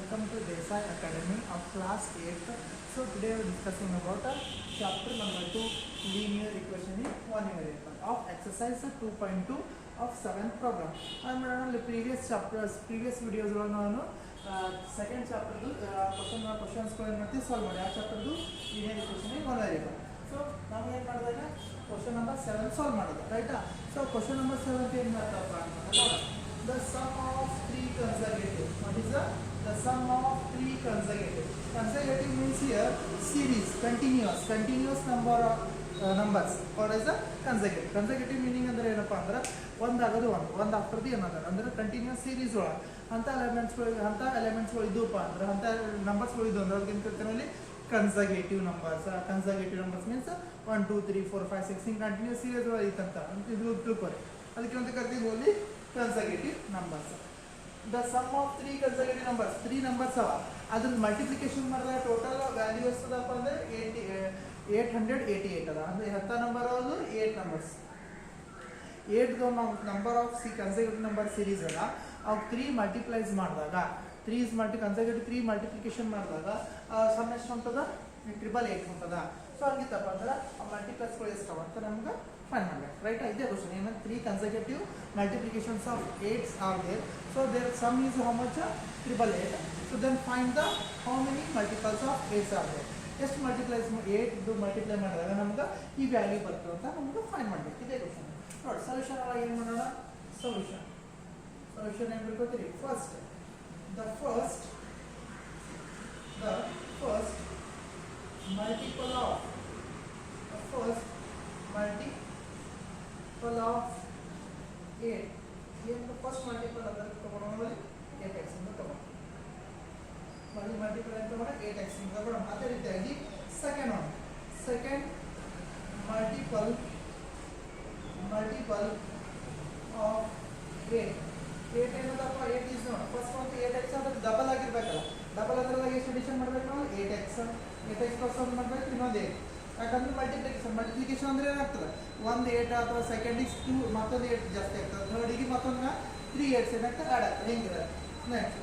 welcome to Desai Academy of class 8th. So today we are discussing about chapter number 2, linear equation in one numerical of exercise 2.2 of 7th program. I am the previous chapters, previous videos second chapter questions solve ಮಾಡಿ ಆ chapter linear equation in one variable. So ನಾವು ಏನು ಮಾಡಿದಾಗ question number 7 solve ಮಾಡೋದು ರೈಟಾ. So question number 7 ಏನು ಮಾಡ್ತಪ್ಪ ಅಂತಂದ್ರೆ the sum of three consecutive. What is the sum of three consecutive? Consecutive means here series, continuous number of numbers. What is the consecutive? Consecutive meaning ಅಂದ್ರೆ ಏನಪ್ಪಾ ಅಂದ್ರೆ ಒಂದಾಗೋದು ಒಂದು after the another ಅಂದ್ರೆ continuous series ಒಳಗೆ ಅಂತ ಎಲಿಮೆಂಟ್ಸ್ಗಳು ಇದ್ದುಪ್ಪ ಅಂದ್ರೆ ಅಂತ ನಂಬರ್ಸ್ಗಳು ಇದ್ದು ಅಂದ್ರೆ ಅದಕ್ಕೆ ಕರ್ತೀವಿ consecutive numbers means 1 2 3 4 5 6 ಹಿಂಗೆ ಕಂಟಿನ್ಯೂಸ್ ಸೀರೀಸ್ ಒಳಗೆ ಐತಂತ ಇದು ತಿಳ್ಕೊರಿ ಅದಕ್ಕೆ ಅಂತ ಕರ್ತೀವಿ ಅಲ್ಲಿ consecutive numbers. The sum of three consecutive numbers, three numbers are ಅದನ್ನ ಮಲ್ಟಿಪ್ಲಿಕೇಶನ್ ಮಾಡಿದಾಗ ಟೋಟಲ್ ವ್ಯಾಲ್ಯೂ ಎಷ್ಟದಪ್ಪ ಅಂದ್ರೆ 888 ಅದ ಅಂದ್ರೆ 10 ನಂಬರ್ ಅದು 8 numbers 8 number of consecutive number series ಅಲ್ಲ ಅವು 3 ಮಲ್ಟಿಪ್ಲೈಸ್ ಮಾಡಿದಾಗ 3 consecutive 3 ಮಲ್ಟಿಪ್ಲಿಕೇಶನ್ ಮಾಡಿದಾಗ ಸಮ್ ಎಷ್ಟು ಹೊಂಟದ 888 ಹೊಂಟದ. ಸೊ ಹಂಗಿತ್ತಪ್ಪ ಅಂದ್ರೆ ಆ ಮಲ್ಟಿಪ್ಲೈಸ್ಗಳು ಎಷ್ಟವ ಅಂತ ನಮ್ಗೆ find ಮಾಡಬೇಕು ರೈಟ್. ಇದೇ ಕ್ವಶನ್ ಏನು 3 consecutive multiplications of 8s are there, so their sum is how much 888. So then find the how many multiples of 8s are there. ಎಷ್ಟು ಮಲ್ಟಿಪ್ಲೈಸ್ 8 ಮಲ್ಟಿಪ್ಲೈ ಮಾಡಿದಾಗ ನಮ್ಗೆ ಈ ವ್ಯಾಲ್ಯೂ ಬರ್ತದೆ ಅಂತ ನಮ್ಗೆ ಫೈಂಡ್ ಮಾಡಬೇಕು. ಇದೇ ಕ್ವಶನ್ ನೋಡಿ. ಸೊಲ್ಯೂಷನ್ ಅವಾಗ ಏನು ಮಾಡೋಣ, ಸೊಲ್ಯೂಷನ್ ಏನು ಬಿಡ್ಕೋತೀರಿ first the first multiple of of 8 ಏನು ಫಸ್ಟ್ ಮಲ್ಟಿಪಲ್ ಅದಕ್ಕೆ ತಗೊಳ್ಳೋಣ 8x ಅಂತ ತಗೊಳ್ಳೋಣ. ಮಲ್ಟಿಪಲ್ ಅಂತ ತಗೊಂಡ್ರೆ 8x ಅಂತ ತಗೊಳ್ಳೋಣ. ಅದೇ ರೀತಿಯಾಗಿ ಸೆಕೆಂಡ್ ಮಲ್ಟಿಪಲ್ ಆಫ್ 8 ಏನದಪ್ಪ 8 ಇಸ್ ನೋಡಿ ಫಸ್ಟ್ ಒಂದು 8x ಅಂದ್ರೆ ಡಬಲ್ ಆಗಿರ್ಬೇಕಲ್ಲ. ಡಬಲ್ ಅದ್ರದಾಗ ಎಷ್ಟು ಅಡಿಷನ್ ಮಾಡ್ಬೇಕು ನಾವು 8x ಪ್ಲಸ್ 1 ಮಾಡ್ಬೇಕು ಇನ್ನೊಂದು 8. ಯಾಕಂದ್ರೆ ಮಲ್ಟಿಪ್ಲಿಕೇಶನ್ ಅಂದ್ರೆ ಏನಾಗ್ತದೆ ಒಂದು 8 ಅಥವಾ ಸೆಕೆಂಡಿಗೆ 2 ಮತ್ತೊಂದು 8 ಜಾಸ್ತಿ ಆಗ್ತದೆ. ಥರ್ಡಿಗೆ ಮತ್ತೊಂದು 3 8 ಏನಾಗ್ತದೆ ಆ್ಯಡ್ ಆಗ್ತದೆ ಹಿಂಗಿದೆ. Next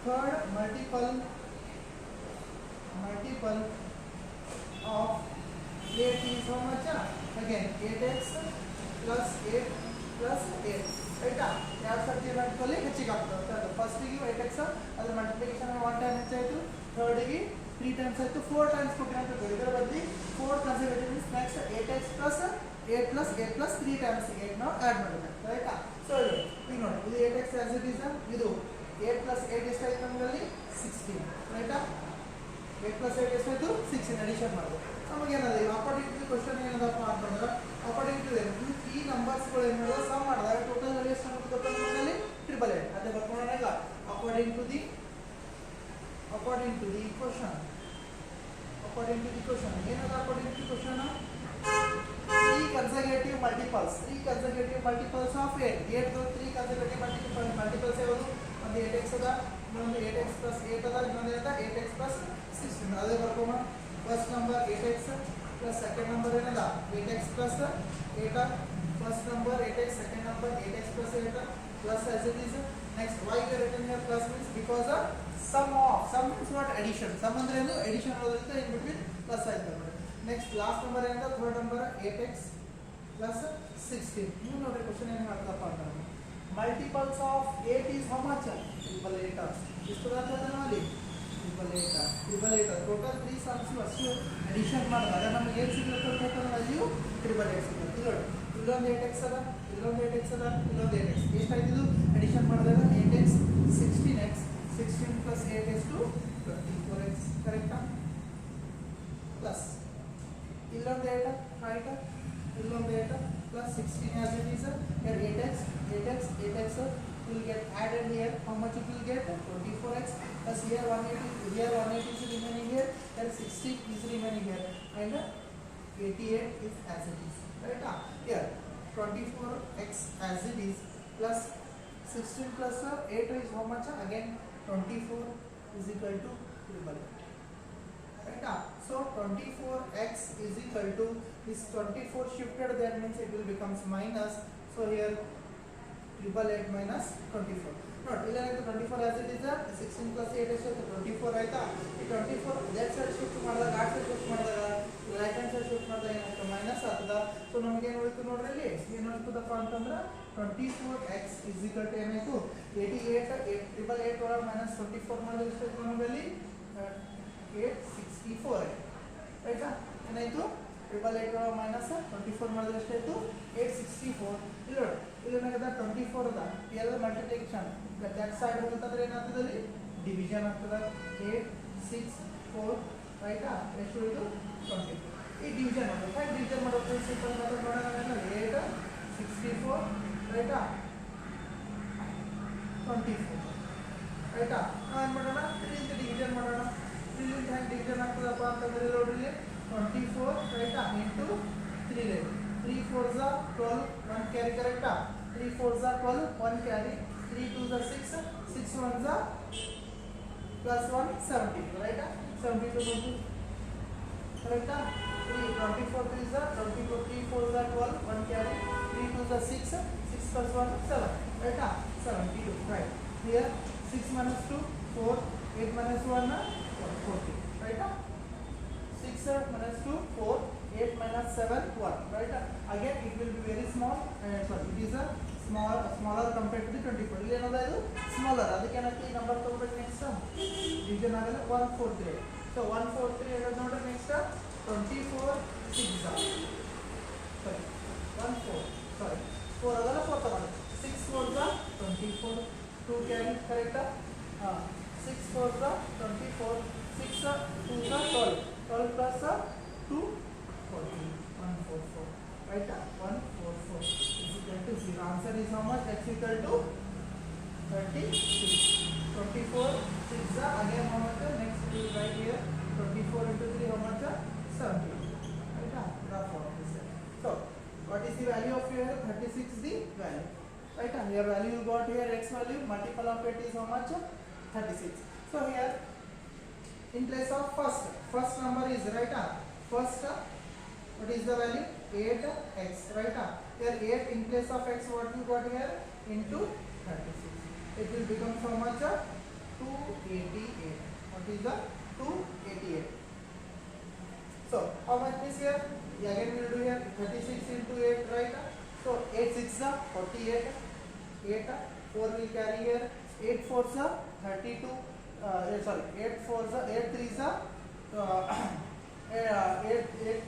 third multiple of 8 is how much again 8x plus 8 plus 8 ರೈಟಾ. ಯಾವ ಸರ್ತಿ ಮಲ್ಟಿಪಲ್ ಹೆಚ್ಚಿಗೆ ಆಗ್ತದೆ. ಫಸ್ಟಿಗೆ 8x ಅದ್ರ ಮಲ್ಟಿಪ್ಲಿಕೇಶನ್ 1 ಟೈಮ್ ಹೆಚ್ಚಾಯಿತು, ಥರ್ಡಿಗೆ 3 ಟೈಮ್ಸ್ ಆಯಿತು, 4 ಟೈಮ್ಸ್ ಕೊಟ್ಟಿನ ಅಂತ ಇದರ ಬದಲಿ 4 consecutive means next 8x plus 8 plus 8 plus 3 times 8 ನಾವು ಆ್ಯಡ್ ಮಾಡಬೇಕು ರೈಟಾ. ಸೊ ಈಗ ನೋಡಿ ಇದು 8x ಆಸ್ ಇಟ್ ಈಸ್, ಇದು 8 plus 8 ಎಷ್ಟಾಯ್ತು ನಮಗಲ್ಲಿ 16 ರೈಟಾ. 8 plus 8 ಎಷ್ಟಾಯ್ತು 16 ಅಡಿಷನ್ ಮಾಡೋದು. ನಮಗೇನದ ಈಗ ಅಕಾರ್ಡಿಂಗ್ ಟು ಕ್ವಶನ್ ಏನದಪ್ಪ ಅಂತಂದ್ರೆ ಅಕಾರ್ಡಿಂಗ್ ಟು ಈ ನಂಬರ್ಸ್ಗಳು ಏನು ಮಾಡೋದು ಸಮ್ ಮಾಡಿದಾಗ ಟೋಟಲ್ ವ್ಯಾಲ್ಯೂ ಎಷ್ಟು ಅಂತ ಗೊತ್ತಾ ನಮಗಲ್ಲಿ 888. ಅದೇ ಬರ್ಕೊಳ್ಳೋಣ ಈಗ ಅಕಾರ್ಡಿಂಗ್ ಟು ದಿ equation ಏನದ according to equation 3 consecutive multiples of 8 3 consecutive multiples ಯಾವುದು ಒಂದು 8x ಅದ, ಇನ್ನೊಂದು 8x plus 8 ಅದ, ಇನ್ನೊಂದು ಏನದ 8x plus 16. ಅದೇ ಬರ್ಕೋಣ first number 8x plus second number ಏನದ 8x plus 8 first number 8x second number 8x plus 8 plus as it is. Next why we are written here plus means because of sum means not addition. Sum ಅಂದ್ರೆ ಏನು addition ಆಗೋದ್ರಿಂದ in between plus ಆಯ್ತು ನೋಡಿ. Next last number ಏನಂತ third number 8x plus 16. ನೀವು ನೋಡಿ question ಏನು ಮಾಡ್ತಪ್ಪ ಅಂತ multiples of 8 is how much 888 ಇಷ್ಟು ಬರ್ತದೆ ನೋಡಿ 888 ಟೋಟಲ್ 3 ಸಮ್ಸ್ ಅಷ್ಟು ಅಡಿಷನ್ ಮಾಡಿದಾಗ ನಮಗೆ ಏನು ಸಿಗುತ್ತೆ ಟೋಟಲ್ ವ್ಯಾಲ್ಯೂ 888 ಸಿಗುತ್ತೆ. ನೋಡಿ ಇಲ್ಲೊಂದು 8x ಅದ, ಇಲ್ಲೊಂದು 8x ಅದ, ಇಲ್ಲೊಂದು 8x ಎಷ್ಟಾಯ್ತು ಇದು ಅಡಿಷನ್ ಮಾಡಿದಾಗ 8x 16x 16 plus 8 is to 24x ಕರೆಕ್ಟಾ. ಪ್ಲಸ್ ಇಲ್ಲೊಂದು 8 ರೈಟ್, ಇಲ್ಲೊಂದು 8 plus 16 as it is here 8x will get added here. How much it will get 24x plus here 180 is remaining here 60 is remaining here and 88 is as it is right. Here 24x as it is plus 16 plus 8 is how much again 24 is equal to 888 right. So 24x is equal to this 24 shifted there means it will becomes minus, so here 888 minus 24. ನೋಡಿ ಇಲ್ಲೇನಾಯ್ತು 24 as it is 16 plus 8 ಎಷ್ಟು 24 ಆಯ್ತಾ ಈ 24 left side shift ಮಾಡಿದಾಗ ಆ side shift ಮಾಡಿದಾಗ right hand side shift ಮಾಡಿದಾಗ ಏನಾಯ್ತು minus ಆಗ್ತದ ಸೊ ನಮಗೆ ಏನು ಉಳಿತು ನೋಡ್ರಿ ಇಲ್ಲಿ ಏನು ಉಳಿತದಪ್ಪ ಅಂತಂದ್ರೆ 24x ಇಸ್ ಈಕ್ವಲ್ ಟು ಏನಾಯ್ತು 88 888 ಒಳಗೆ ಮೈನಸ್ 24 ಮಾಡಿದ್ರೆ ಎಷ್ಟು ನಮ್ಮಲ್ಲಿ 864 ಆಯ್ತಾ ಏನಾಯ್ತು 888 ಒಳಗೆ ಮೈನಸ್ 24 ಮಾಡಿದ್ರೆ ಎಷ್ಟಾಯ್ತು 864 ಇಲ್ಲಿ ನೋಡಿ ಇಲ್ಲೇನಾಗದ 24 ಅದ ಎಲ್ಲ ಮಲ್ಟಿಪ್ಲಿಕೇಶನ್ ದಟ್ ಸೈಡ್ ಹೋಗುತ್ತಂದ್ರೆ ಏನಾಗ್ತದೆ ಅಲ್ಲಿ ಡಿವಿಷನ್ ಆಗ್ತದೆ 864 ರೈಟಾ ಎಷ್ಟು ಇದು 24 ಈ ಡಿವಿಷನ್ ಮಾಡೋದು ಹೇಗೆ ಡಿವಿಷನ್ ಮಾಡೋ ಪ್ರಿನ್ಸಿಪಲ್ ಮೆಥಡ್ ನೋಡೋಣ 864 ರೈಟಾ 24 ರೈಟಾ ಏನು ಮಾಡೋಣ ಇಲ್ಲಿಂದ ಡಿವಿಷನ್ ಮಾಡೋಣ ಇಲ್ಲಿಂದ ಹೆಂಗೆ ಡಿವಿಷನ್ ಆಗ್ತದಪ್ಪ ಅಂತಂದ್ರೆ ನೋಡ್ರಿ 24 ರೈಟಾ into 3 right 3 4s are 12 1 carry correcta 3 4s are 12 1 carry 3 2s are 6 6 1s are plus 1 70 right 72 ಬಂತು correcta 3 24 3s are 24 3 4s are 12 1 carry 3 2s are 6 6 plus 1 7 right 72 right here 6 minus 2 4 8 minus 1 40 right 6 minus 2 4 8 minus 7 1 right again it will be very small sorry it is a smaller compared to the 24 ಇಲ್ಲಿ ಏನದ ಇದು smaller ಅದಕ್ಕೆ ಏನಕ್ಕೆ ಈ number ತಗೋಬೇಕು next division ಆಗಲ್ಲ 143 so 143 ಹೇಳೋದು ನೋಡ್ರಿ ನೆಕ್ಸ್ಟ್ 24 6 sorry 14 sorry 4 ಅದಲ್ಲ 4 ತಗೊಳ್ಳಿ 6 4 24 2 ಕ್ಯಾರಿ ಕರೆಕ್ಟಾ 6 4 24 6 2 12 12 plus 2 14 144 right 144 is equal to 0 answer is how much x equal to 36 24 6 again how much next we will write here 24 into 3 how much 70 right the 47 so what is the value of your 36 the value right your value you got here x value multiple of it is how much 36 so here in place of first number is right first what is the value 8x right here 8 in place of x what you got here into 36 it will become so much 288 what is the 288 so how much is here again we will do here 36 into 8 right so 8 6 48 8 4 will carry here 8 4 32 sorry 8 4 8 3 8 8